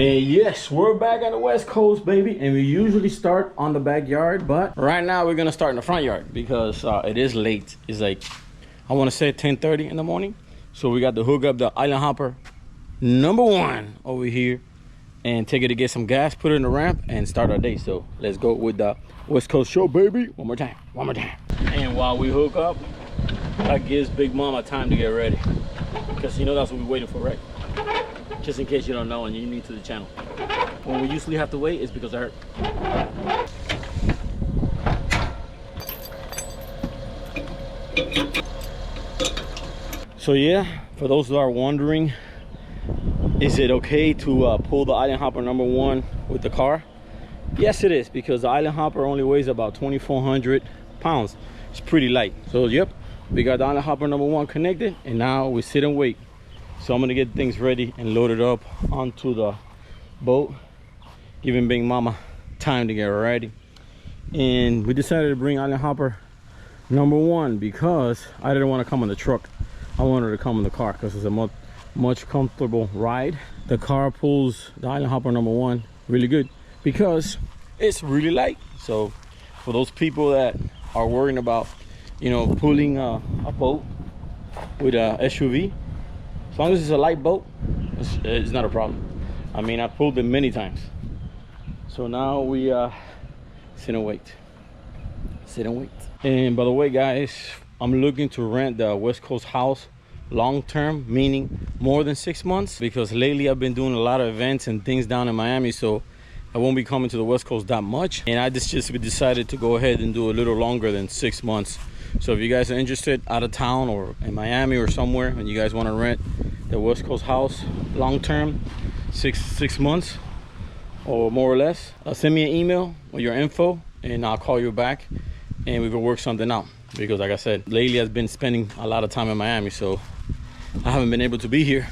And yes, we're back on the West Coast, baby, and we usually start on the backyard, but right now we're gonna start in the front yard because it is late. It's like, I want to say 10:30 in the morning. So we got to hook up the Island Hopper #1 over here and take it to get some gas, put it in the ramp, and start our day. So let's go with the West Coast show, baby. One more time, one more time. And while we hook up, that gives Big Mama time to get ready, because you know that's what we're waiting for, right? Just in case you don't know and you're new to the channel. When we usually have to wait, it's because of her. So yeah, for those that are wondering, is it okay to pull the Island Hopper #1 with the car? Yes, it is, because the Island Hopper only weighs about 2,400 pounds. It's pretty light. So yep, we got the Island Hopper #1 connected, and now we sit and wait. So I'm gonna get things ready and load it up onto the boat, giving Big Mama time to get ready. And we decided to bring Island Hopper #1 because I didn't want to come in the truck. I wanted to come in the car because it's a much comfortable ride. The car pulls the Island Hopper #1 really good because it's really light. So for those people that are worrying about, you know, pulling a boat with a SUV, as long as it's a light boat, it's not a problem. I mean, I pulled it many times. So now we sit and wait. Sit and wait. And by the way, guys, I'm looking to rent the West Coast house long term, meaning more than 6 months, because lately I've been doing a lot of events and things down in Miami, so I won't be coming to the West Coast that much. And I just decided to go ahead and do a little longer than 6 months. So if you guys are interested out of town or in Miami or somewhere, and you guys want to rent the West Coast house long term, six months or more or less, send me an email with your info and I'll call you back and we can work something out. Because like I said, lately I've been spending a lot of time in Miami, so I haven't been able to be here,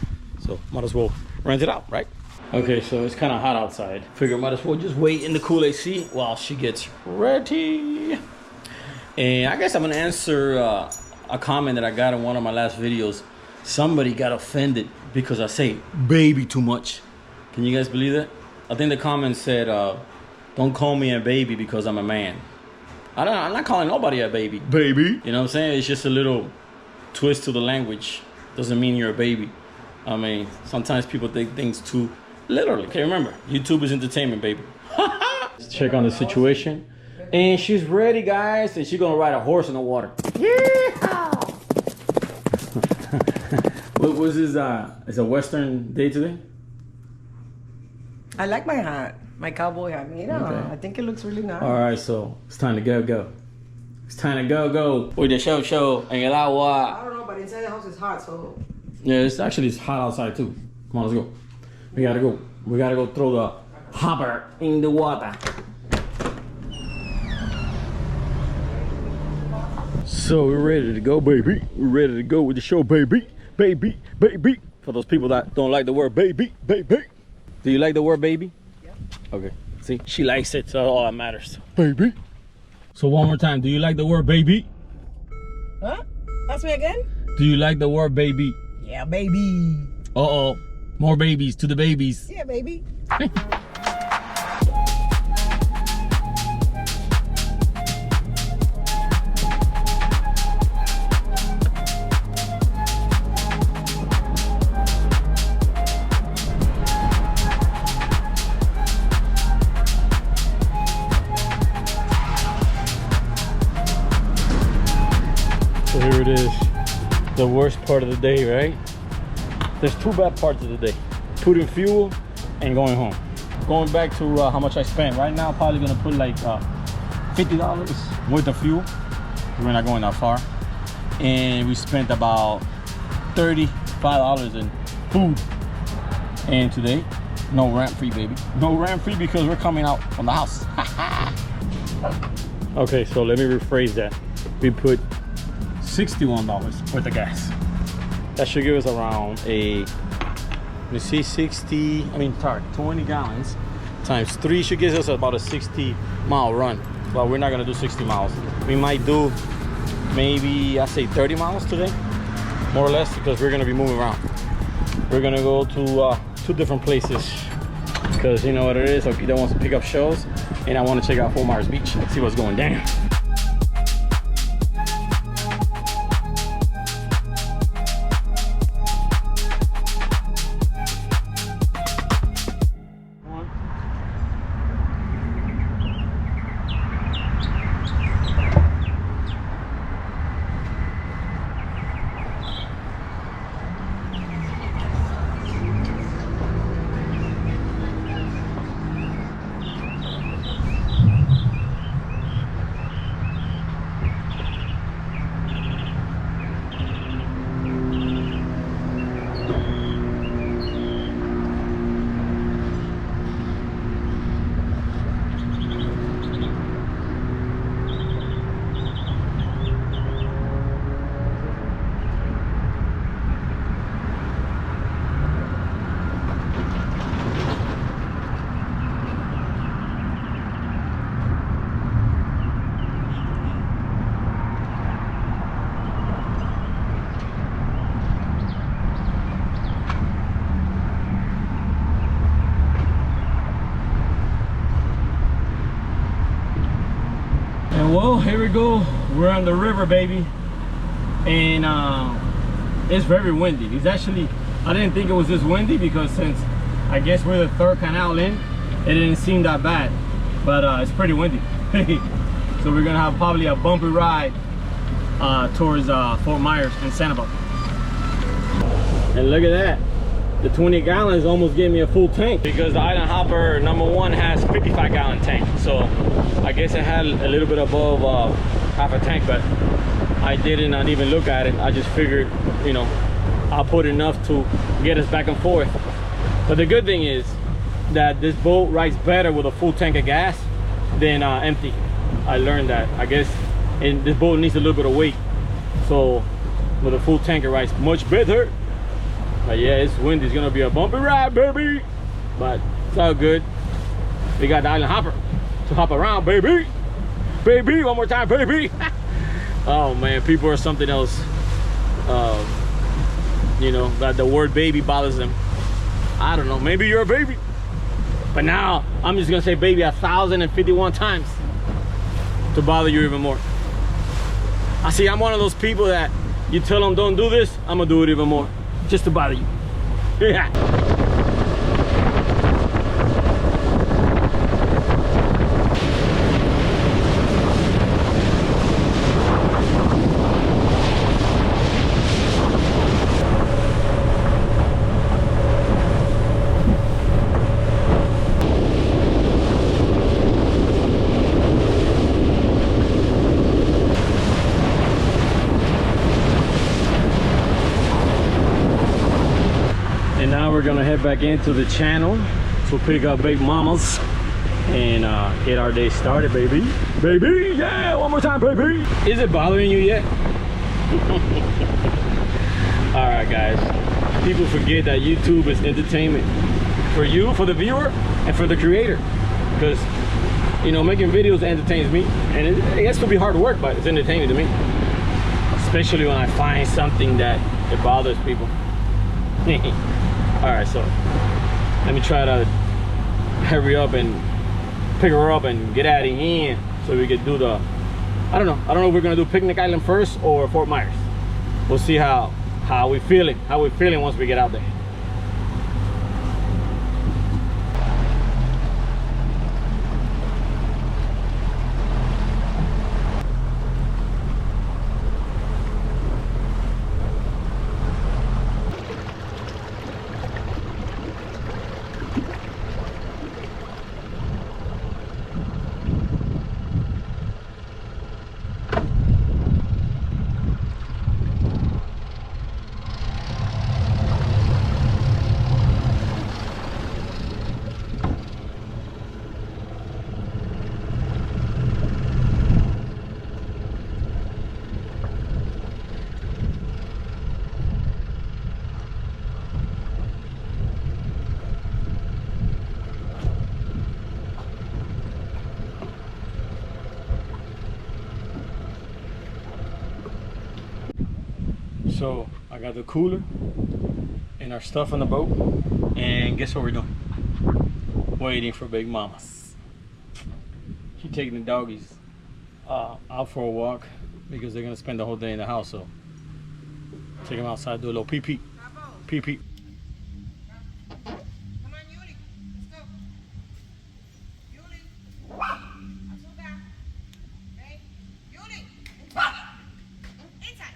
so might as well rent it out, right? Okay, so it's kind of hot outside. Figure might as well just wait in the cool AC while she gets ready. And I guess I'm gonna answer a comment that I got in one of my last videos. Somebody got offended because I say baby too much. Can you guys believe that? I think the comment said, don't call me a baby because I'm a man. I'm not calling nobody a baby. Baby. You know what I'm saying? It's just a little twist to the language. Doesn't mean you're a baby. I mean, sometimes people take things too literally. Okay, remember, YouTube is entertainment, baby. Let's check on the situation. And she's ready, guys, and she's gonna ride a horse in the water. Yeah! What was this? It's a Western day today? I like my hat, my cowboy hat. Mira, okay. I think it looks really nice. All right, so it's time to go. It's time to go. With the show en el agua. I don't know, but inside the house is hot, so. Yeah, it's hot outside too. Come on, let's go. We gotta go. We gotta go throw the hopper in the water. So we're ready to go, baby. We're ready to go with the show, baby. Baby. For those people that don't like the word baby. Do you like the word baby? Yeah. Okay. See, she likes it, so all that matters. Baby. So one more time, do you like the word baby? Huh? Ask me again? Do you like the word baby? Yeah, baby. Uh-oh. More babies to the babies. Yeah, baby. So here it is, the worst part of the day, right? There's two bad parts of the day: putting fuel and going home. Going back to how much I spent. Right now, probably gonna put like $50 worth of fuel. We're not going that far. And we spent about $35 in food. And today, no rent free, baby. No rent free because we're coming out from the house. Okay, so let me rephrase that. We put $61 worth of gas. That should give us around a, let's see, 20 gallons times 3 should give us about a 60-mile run. But we're not gonna do 60 miles. We might do maybe, I say 30 miles today, more or less, because we're gonna be moving around. We're gonna go to 2 different places because you know what it is. So Okita wants to pick up shows, and I want to check out Fort Myers Beach, see what's going down. Well, here we go. We're on the river, baby, and it's very windy. It's actually, I didn't think it was this windy because since I guess we're the third canal in, it didn't seem that bad, but it's pretty windy. So we're gonna have probably a bumpy ride towards Fort Myers and Sanibel. And look at that, the 20 gallons almost gave me a full tank, because the Island Hopper #1 has 55-gallon tank. So I guess it had a little bit above half a tank, but I didn't even look at it. I just figured, you know, I'll put enough to get us back and forth. But the good thing is that this boat rides better with a full tank of gas than empty. I learned that, I guess, and this boat needs a little bit of weight, so with a full tank it rides much better. But yeah, it's windy. It's gonna be a bumpy ride, baby, but it's all good. We got the Island Hopper to hop around, baby. Baby, one more time, baby. Oh man, people are something else. You know, that the word baby bothers them. I don't know, maybe you're a baby, but now I'm just gonna say baby 1,051 times to bother you even more. I see, I'm one of those people that you tell them don't do this, I'm gonna do it even more, just to bother you. Yeah. We're gonna head back into the channel to pick up big mamas and get our day started, baby. Baby, yeah, one more time, baby. Is it bothering you yet? All right, guys. People forget that YouTube is entertainment for you, for the viewer, and for the creator. Because, you know, making videos entertains me, and it gets to be hard work, but it's entertaining to me. Especially when I find something that it bothers people. All right, so let me try to hurry up and pick her up and get out of here so we can do the, I don't know if we're gonna do Picnic Island first or Fort Myers. We'll see how we feeling once we get out there. So I got the cooler and our stuff on the boat, and guess what we're doing? waiting for Big Mamas. She's taking the doggies out for a walk because they're gonna spend the whole day in the house. So take them outside, do a little pee pee. Pee pee. Come on, Yuli. Let's go. Yuli. Azúcar. Okay. Yuli. Inside.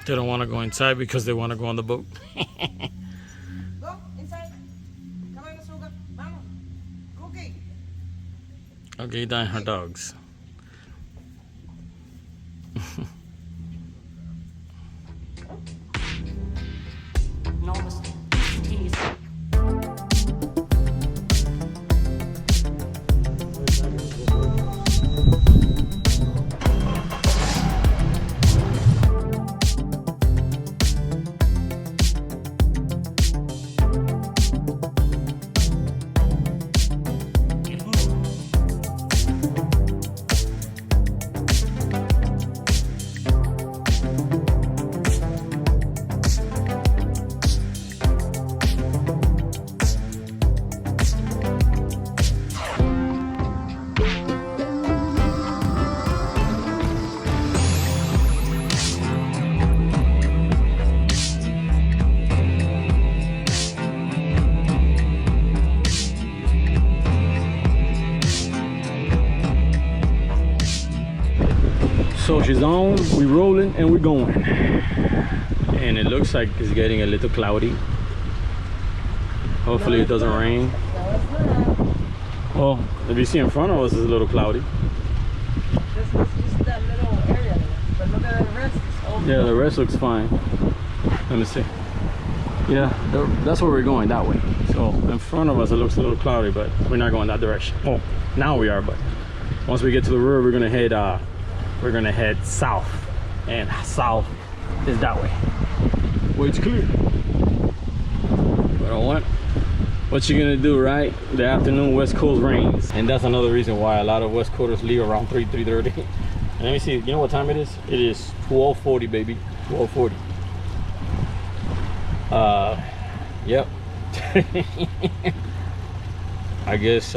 They don't want to go inside because they want to go on the boat. Go inside. Come on, Azúcar. Vamos. Cookie. Okay, dying her dogs. Enormous, instantaneous. So she's on, we rolling and we're going. And it looks like it's getting a little cloudy. Hopefully it doesn't rain. Well, if you see in front of us, it's a little cloudy. Just that little area there. But look at the rest. Yeah, the rest looks fine. Let me see. Yeah, that's where we're going, that way. So in front of us, it looks a little cloudy, but we're not going that direction. Oh, now we are, but once we get to the river, we're gonna head south, and south is that way. Well, it's clear. But what you gonna do, right? The afternoon West Coast rains, and that's another reason why a lot of West Coasters leave around 3:30. And let me see, you know what time it is? It is 12:40, baby. 12:40. Yep. I guess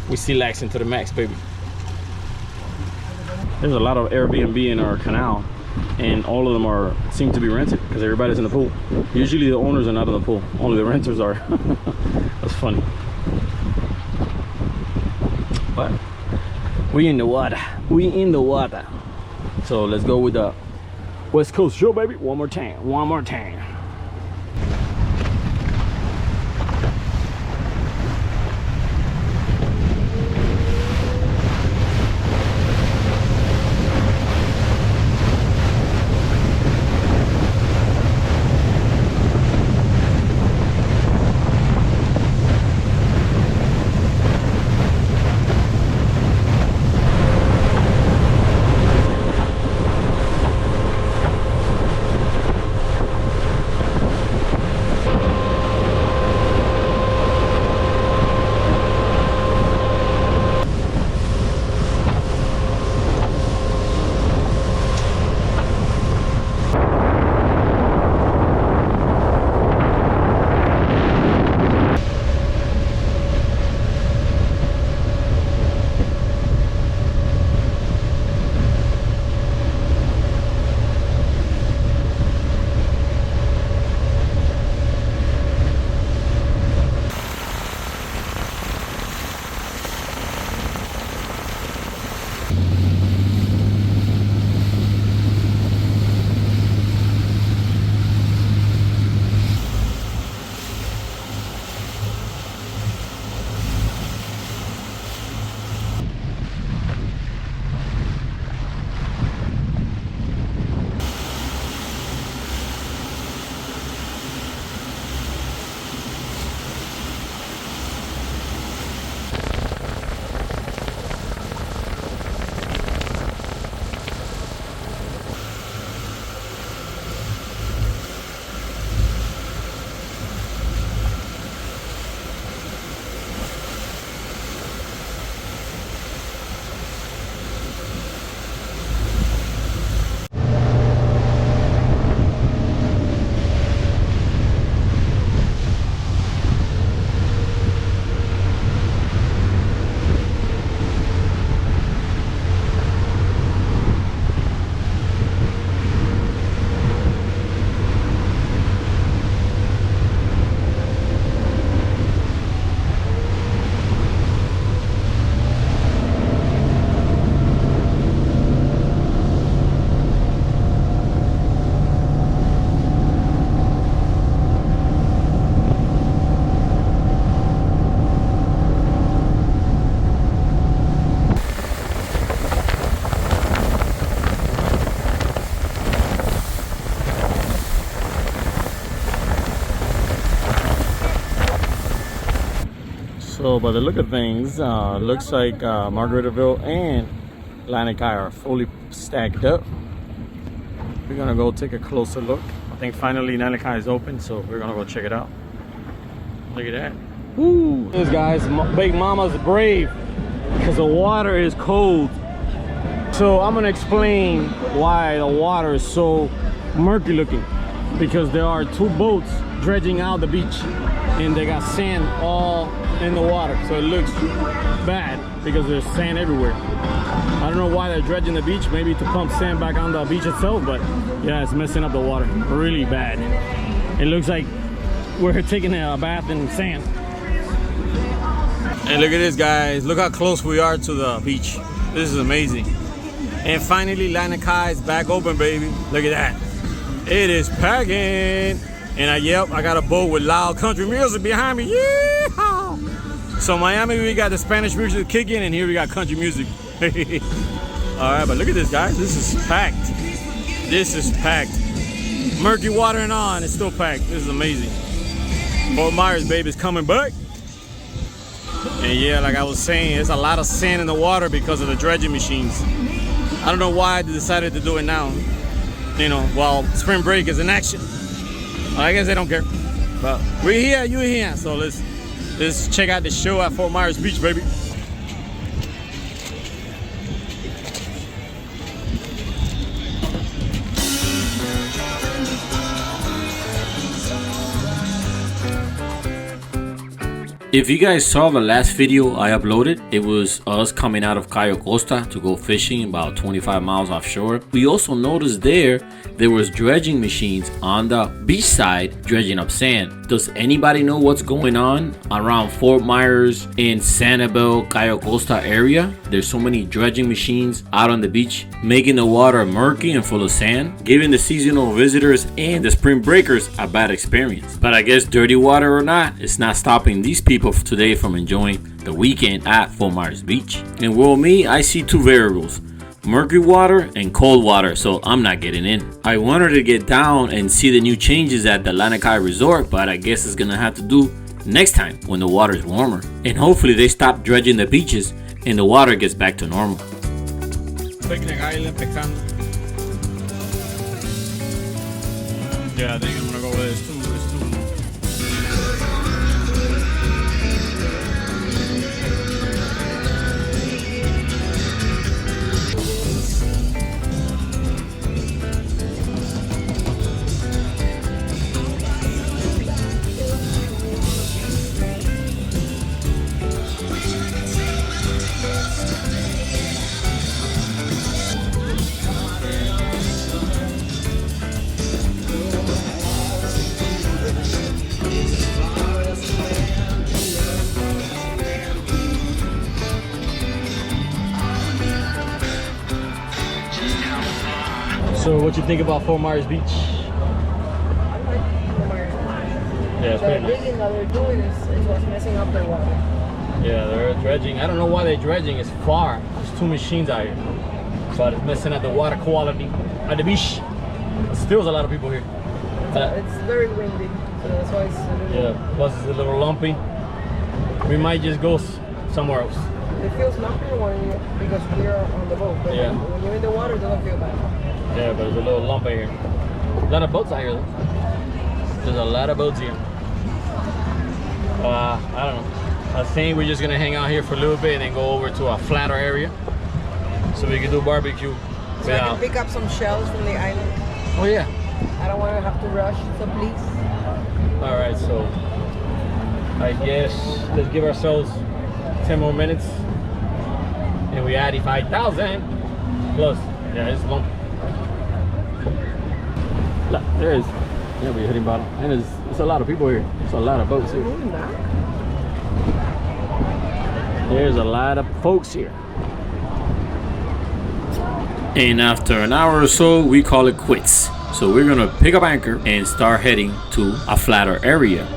we see laxing to the max, baby. There's a lot of Airbnb in our canal, and all of them seem to be rented because everybody's in the pool. Usually the owners are not in the pool, only the renters are. That's funny. But we in the water. We in the water. So let's go with the West Coast show, baby. One more time. One more time. So by the look of things, looks like Margaritaville and Lanikai are fully stacked up. We're gonna go take a closer look. I think finally Lanikai is open, so we're gonna go check it out. Look at that. Woo! This guys, Big Mama's brave because the water is cold. So I'm gonna explain why the water is so murky looking. Because there are two boats dredging out the beach and they got sand all in the water, so it looks bad because there's sand everywhere. I don't know why they're dredging the beach, maybe to pump sand back on the beach itself, but yeah, it's messing up the water really bad. It looks like we're taking a bath in sand. And look at this, guys, look how close we are to the beach. This is amazing. And finally Lanikai is back open, baby. Look at that. It is packing. And yep, I got a boat with loud country music behind me. Yeah. So Miami, we got the Spanish music kicking, and here we got country music. All right, but look at this, guys. This is packed. This is packed. Murky water and on, it's still packed. This is amazing. Fort Myers, baby, is coming back. And yeah, like I was saying, there's a lot of sand in the water because of the dredging machines. I don't know why they decided to do it now. You know, while spring break is in action. I guess they don't care. But we're here, you're here. So let's check out the show at Fort Myers Beach, baby. If you guys saw the last video I uploaded, it was us coming out of Cayo Costa to go fishing about 25 miles offshore. We also noticed there was dredging machines on the beach side dredging up sand. Does anybody know what's going on around Fort Myers in Sanibel, Cayo Costa area? There's so many dredging machines out on the beach making the water murky and full of sand, giving the seasonal visitors and the spring breakers a bad experience. But I guess dirty water or not, it's not stopping these people today from enjoying the weekend at Fort Myers Beach. And well, me, I see two variables: murky water and cold water, so I'm not getting in. I wanted to get down and see the new changes at the Lanikai Resort, but I guess it's gonna have to do next time when the water is warmer. And hopefully they stop dredging the beaches and the water gets back to normal. Picnic island, pescando. Yeah, I think I'm gonna go with this too. So what you think about Fort Myers Beach? I like Fort Myers. Yeah, it's The pretty nice. digging that they're doing is what's messing up their water. Yeah, they're dredging. I don't know why they're dredging. It's far. There's two machines out here. So it's messing up the water quality at the beach. Still, there's a lot of people here. It's very windy, so that's why it's a little, Yeah, plus it's a little lumpy. We might just go somewhere else. it feels lumpy because we're on the boat, but Yeah. when you're in the water, it doesn't feel bad. Yeah, but it's a little lumpy here. A lot of boats out here though. There's a lot of boats here. I don't know. I think we're just gonna hang out here for a little bit and then go over to a flatter area so we can do barbecue. So I can pick up some shells from the island. Oh yeah. I don't want to have to rush, so please. All right, so I guess let's give ourselves 10 more minutes and we add 5,000 plus. Yeah, it's lumpy. Look, there is. Yeah, we're hitting bottom. And there's a lot of people here. There's a lot of boats here. There's a lot of folks here. And after an hour or so, we call it quits. So we're gonna pick up anchor and start heading to a flatter area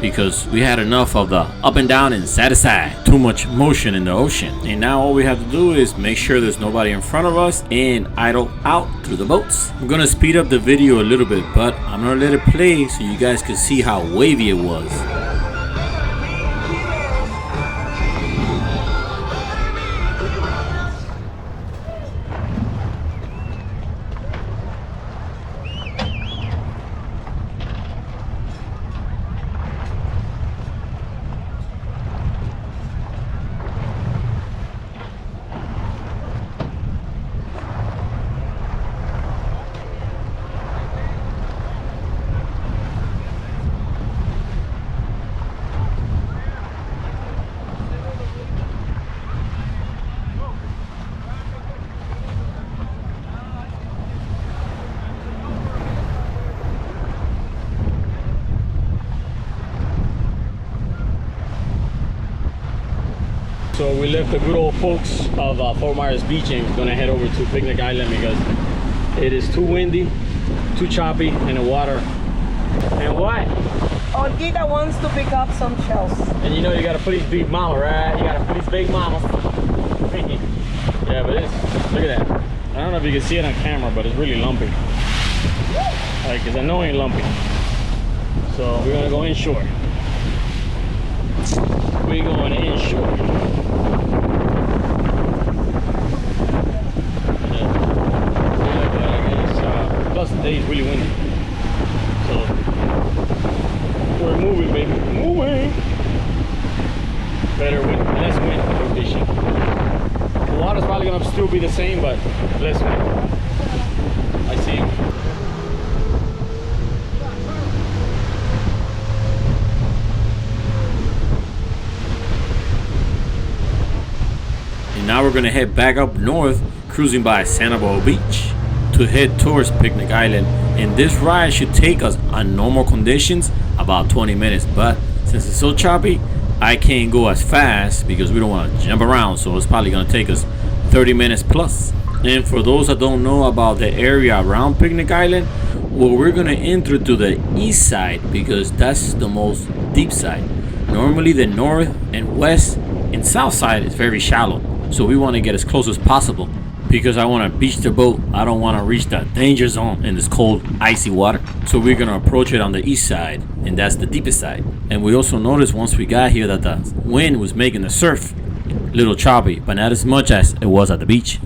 because we had enough of the up and down and side to side. Too much motion in the ocean. And now all we have to do is make sure there's nobody in front of us and idle out through the boats. I'm gonna speed up the video a little bit, but I'm gonna let it play so you guys can see how wavy it was. So we left the good old folks of Fort Myers Beach and gonna head over to Picnic Island because it is too windy, too choppy, and the water. And what? Olguita wants to pick up some shells. And you know you gotta please big mama, right? You gotta please big mama. Yeah, but it's, look at that. I don't know if you can see it on camera, but it's really lumpy. Like, it's annoying lumpy. So we're gonna go inshore. We're going inshore. Plus the day is really windy. So we're moving, baby. Moving. Better wind, less wind for fishing. The water's probably gonna still be the same, but less wind. I see. And now we're gonna head back up north, cruising by Sanibel Beach to head towards Picnic Island. And this ride should take us on normal conditions about 20 minutes, but since it's so choppy, I can't go as fast because we don't want to jump around, so it's probably gonna take us 30 minutes plus. And for those that don't know about the area around Picnic Island, well, we're gonna enter to the east side because that's the most deep side. Normally the north and west and south side is very shallow, so we want to get as close as possible because I want to beach the boat. I don't want to reach the danger zone in this cold, icy water. So we're gonna approach it on the east side, and that's the deepest side. And we also noticed once we got here that the wind was making the surf a little choppy, but not as much as it was at the beach.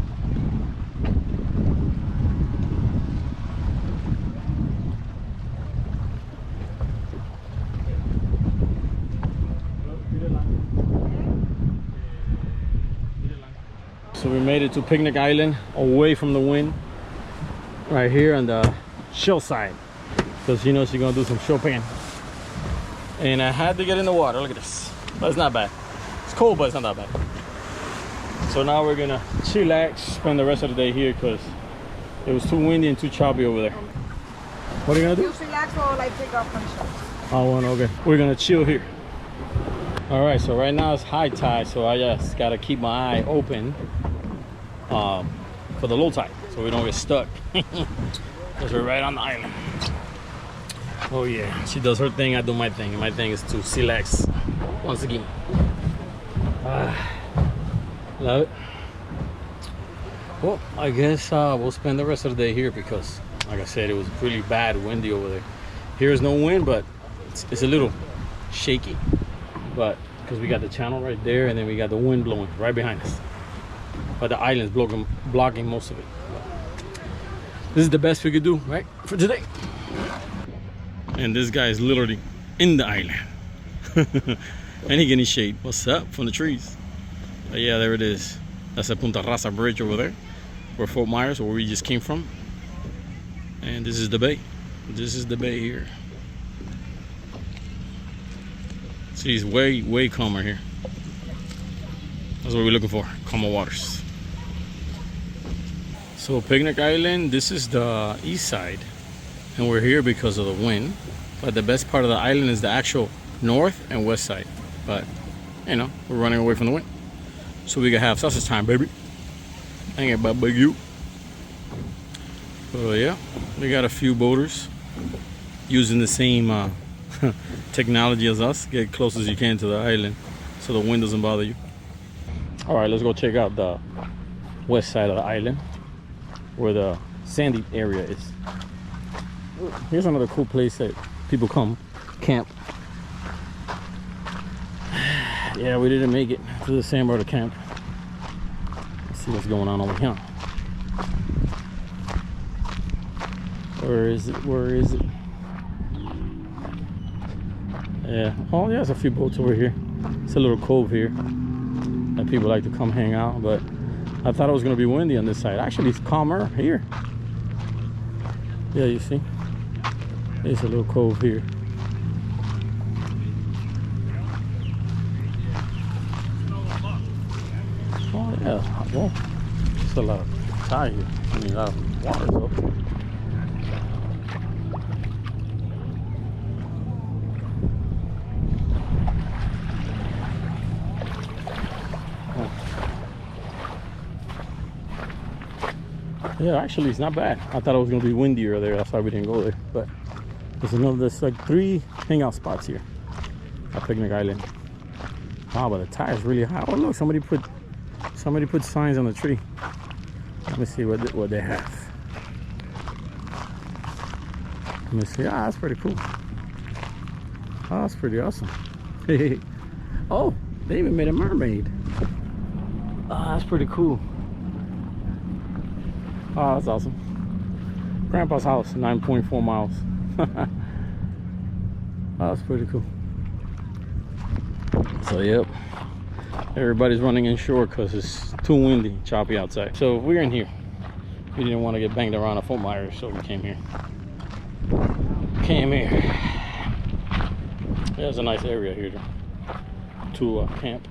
So we made it to Picnic Island, away from the wind, right here on the shell side, because she knows she's gonna do some shopping. And I had to get in the water. Look at this, but it's not bad. It's cold, but it's not that bad. So now we're gonna chillax, spend the rest of the day here because it was too windy and too choppy over there. What are you gonna do? You relax or like take off some shells. Oh, well, okay. We're gonna chill here. All right, so right now it's high tide, so I just gotta keep my eye open for the low tide, so we don't get stuck. Because we're right on the island. Oh yeah, she does her thing, I do my thing. My thing is to chillax once again. Love it. Well, I guess we'll spend the rest of the day here because, like I said, it was really bad windy over there. Here is no wind, but it's a little shaky. But because we got the channel right there, and then we got the wind blowing right behind us. But the island's blocking most of it. This is the best we could do, right, for today. And this guy is literally in the island. And he getting shade. What's up from the trees? But yeah, there it is. That's the Punta Rasa Bridge over there, where Fort Myers, where we just came from. And this is the bay. This is the bay here. See, it's way calmer here. That's what we're looking for, calmer waters. So Picnic Island, this is the east side, and we're here because of the wind. But the best part of the island is the actual north and west side. But you know, we're running away from the wind, so we can have sausage time, baby. Ain't it about big you? So yeah, we got a few boaters using the same technology as us. Get close as you can to the island so the wind doesn't bother you. All right, let's go check out the west side of the island where the sandy area is. Here's another cool place that people come camp. Yeah, we didn't make it to the sandbar to camp. Let's see what's going on over here. Where is it? Where is it? Yeah. Oh, yeah, there's a few boats over here. It's a little cove here that people like to come hang out, but I thought it was going to be windy on this side. Actually, it's calmer here. Yeah, you see? There's a little cove here. Oh, yeah. Well, there's a lot of tide here. I mean, a lot of water, though. Yeah, actually, it's not bad. I thought it was gonna be windier there. That's why we didn't go there. But there's like 3 hangout spots here at Picnic Island. Wow, but the tire's really high. Oh look, somebody put signs on the tree. Let me see what they have. Let me see. Ah, that's pretty cool. Oh, that's pretty awesome. Oh, they even made a mermaid. Ah, that's pretty cool. Oh, that's awesome. Grandpa's house, 9.4 miles. Oh, that's pretty cool. So, yep. Everybody's running inshore because it's too windy, choppy outside. So, we're in here. We didn't want to get banged around a Fort Myers, so we came here. There's a nice area here to camp.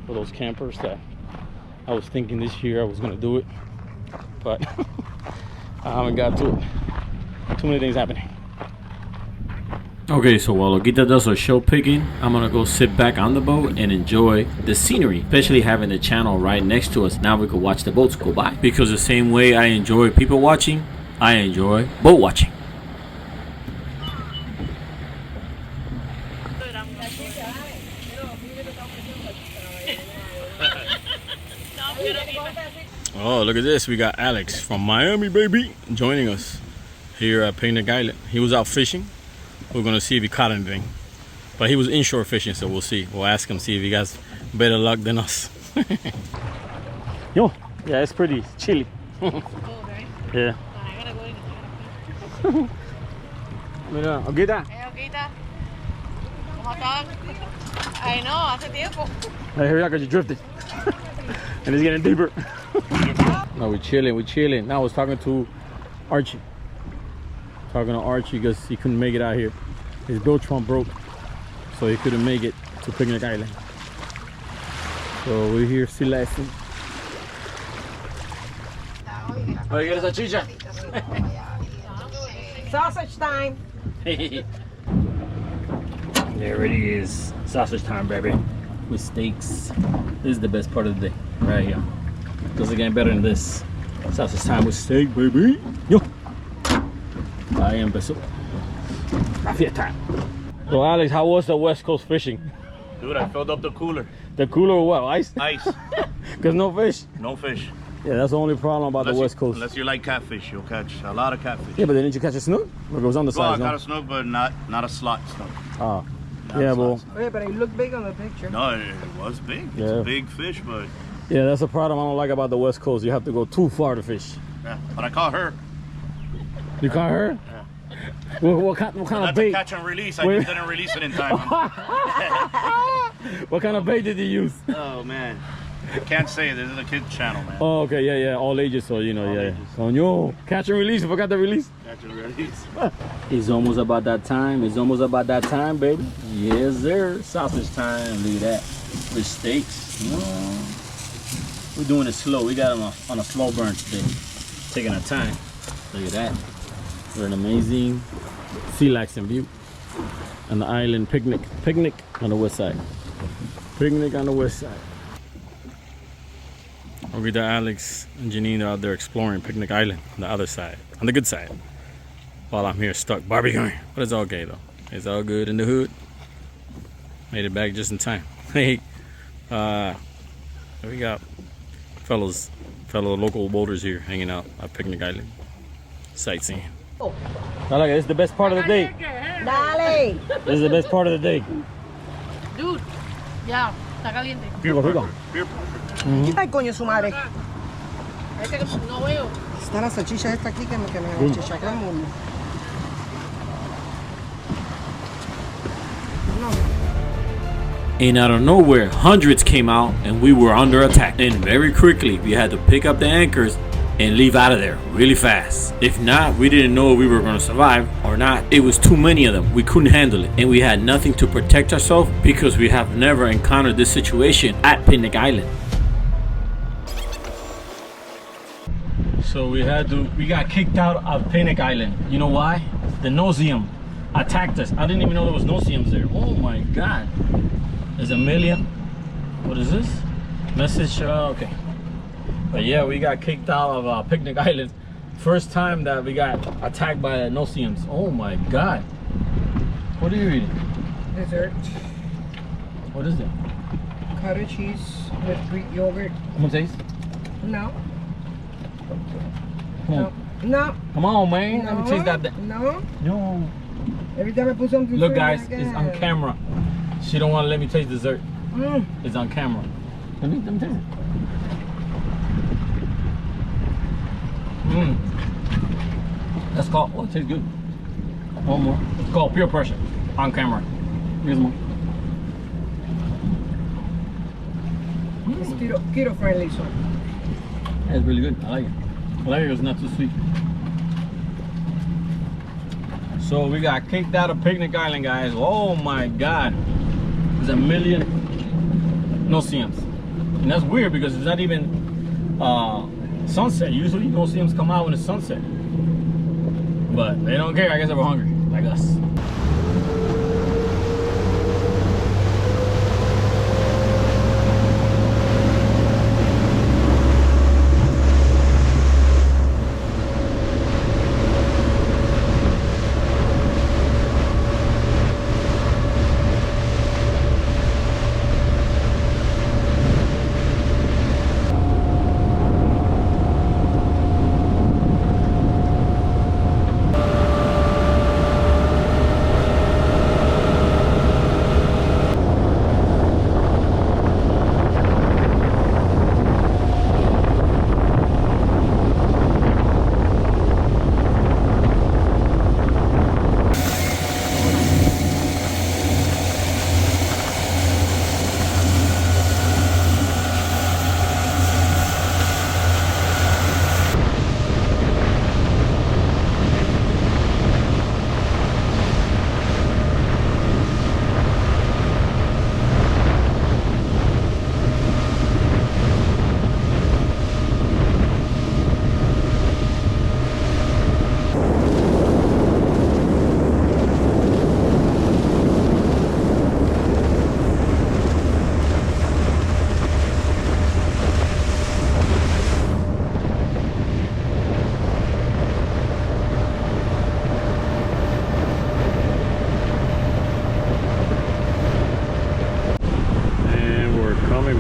For those campers that I was thinking this year I was going to do it. But I haven't got to it. Too many things happening. Okay, so while Olguita does her show picking, I'm gonna go sit back on the boat and enjoy the scenery, especially having the channel right next to us. Now we can watch the boats go by. Because the same way I enjoy people watching, I enjoy boat watching. Oh, look at this. We got Alex from Miami, baby, joining us here at Picnic Island. He was out fishing. We're going to see if he caught anything. But he was inshore fishing, so we'll see. We'll ask him, see if he has better luck than us. Yo, yeah, it's pretty chilly. Yeah. Mira, Olguita. Olguita. ¿Cómo estás? Ay, no, hace tiempo. Hey, hurry up, because you drifted. And it's getting deeper. No, we're chilling. Now I was talking to Archie. Because he couldn't make it out here. His bill trump broke, so he couldn't make it to Picnic Island. So we're here still laughing. Oh, you get a salchicha? Sausage time. There it is. Sausage time, baby. With steaks. This is the best part of the day, right here. Doesn't get better than this. Sausage time with steak, baby. Yo. Ahí empezó la fiesta. So Alex, how was the West Coast fishing? Dude, I filled up the cooler. The cooler or what? Ice? Ice. Because no fish? No fish. Yeah, that's the only problem about the West Coast. Unless you like catfish, you'll catch a lot of catfish. Yeah, but didn't you catch a snook? Look, it was on the Well, side, I caught a snook, but not a slot snook. Oh. Not Yeah, a well. slot snook. Yeah, but it looked big on the picture. No, it was big. It's Yeah. a big fish, but Yeah, that's a problem I don't like about the West Coast. You have to go too far to fish. yeah. But I caught her. You caught her? Yeah. What kind of That's a bait? catch and release. I Wait. just didn't release it in time. What kind of bait did you use? Oh man, I can't say. This is a kid's channel, man. Oh, okay, yeah, all ages, so you know, All yeah. ages. Coño, catch and release. You forgot the release. Catch and release. It's almost about that time. Baby. Yes, sir. Sausage time. Look at that. With steaks. We're doing it slow. We got them on a slow burn today. Taking our time. Look at that. We're an amazing sea laxing view. On the island picnic. Picnic on the west side. Picnic on the west side. Olguita, Alex, and Janine are out there exploring Picnic Island on the other side. On the good side. While I'm here stuck barbecuing. But it's okay though. It's all good in the hood. Made it back just in time. Hey, we got fellow local boaters here hanging out at Picnic Island. Sightseeing. Oh. This is the best part of the day. Dale. This is the best part of the day. Dude, ya, está caliente. Rico. Ay, coño, su madre. Este que no veo. Está la salchicha esta aquí que me chachacó el mundo. And out of nowhere, hundreds came out and we were under attack. And very quickly, we had to pick up the anchors and leave out of there really fast. If not, we didn't know if we were going to survive or not. It was too many of them. We couldn't handle it. And we had nothing to protect ourselves because we have never encountered this situation at Picnic Island. So we got kicked out of Picnic Island. You know why? The nauseum attacked us. I didn't even know there was nauseums there. Oh my God. There's a million. What is this? Message, okay. But yeah, we got kicked out of Picnic Island. First time that we got attacked by no-see-ums. Oh my God. What are you eating? Dessert. What is it? Cottage cheese with Greek yogurt. Come on, taste. No. Come on. No. Come on, man. No. Let me taste that. No. No. Every time I put something. Look, sweet guys, like it's that. on camera. She don't want to let me taste dessert. It's on camera. Let me taste it. That's called. Oh, it tastes good. One more. It's called peer pressure on camera. Here's more. It's keto friendly, so. That's really good. I like it. I like it. It's not too sweet. So we got kicked out of Picnic Island, guys. Oh my God. There's a million no-see-ums. And that's weird because it's not even sunset. Usually no-see-ums come out when it's sunset. But they don't care. I guess they were hungry, like us.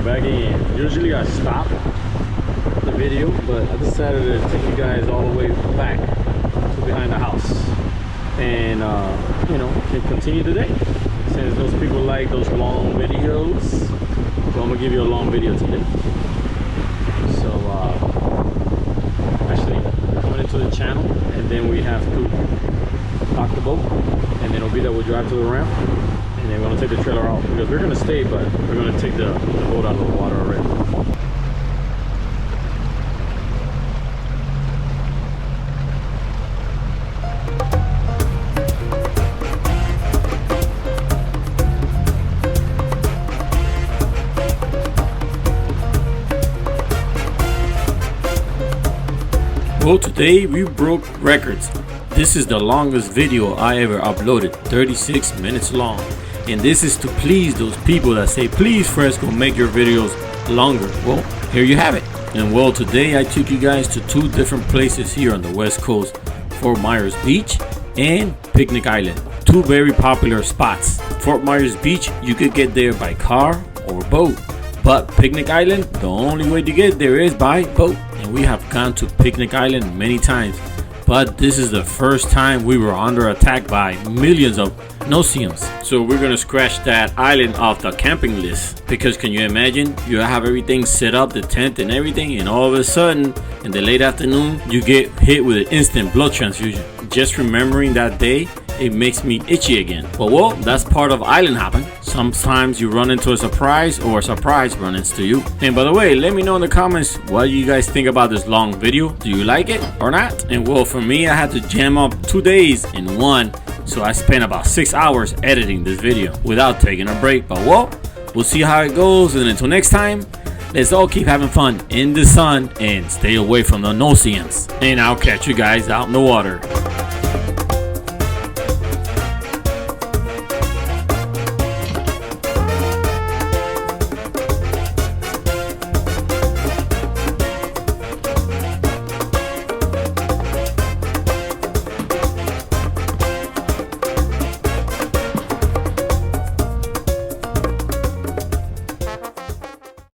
Back in. Usually I stop the video, but I decided to take you guys all the way back to behind the house and you know, can continue today since those people like those long videos. So I'm gonna give you a long video today. So actually coming into the channel, and then we have to dock the boat, and then Obita will drive to the ramp. And then we're gonna take the trailer out because we're gonna stay, but we're gonna take the boat out of the water already. Well, today we broke records. This is the longest video I ever uploaded, 36 minutes long. And this is to please those people that say, please Fresco, make your videos longer. Well, here you have it. And well, today I took you guys to two different places here on the West Coast, Fort Myers Beach and Picnic Island. Two very popular spots. Fort Myers Beach, you could get there by car or boat. But Picnic Island, the only way to get there is by boat. And we have gone to Picnic Island many times. But this is the first time we were under attack by millions of no-see-ums. So we're gonna scratch that island off the camping list. Because can you imagine? You have everything set up, the tent and everything, and all of a sudden, in the late afternoon, you get hit with an instant blood transfusion. Just remembering that day, it makes me itchy again. But well, that's part of island hopping. Sometimes you run into a surprise, or a surprise runs into you. And by the way, let me know in the comments what you guys think about this long video. Do you like it or not? And well, for me, I had to jam up 2 days in one. So I spent about 6 hours editing this video without taking a break. But well, we'll see how it goes. And until next time, let's all keep having fun in the sun and stay away from the no-see-ums. And I'll catch you guys out in the water.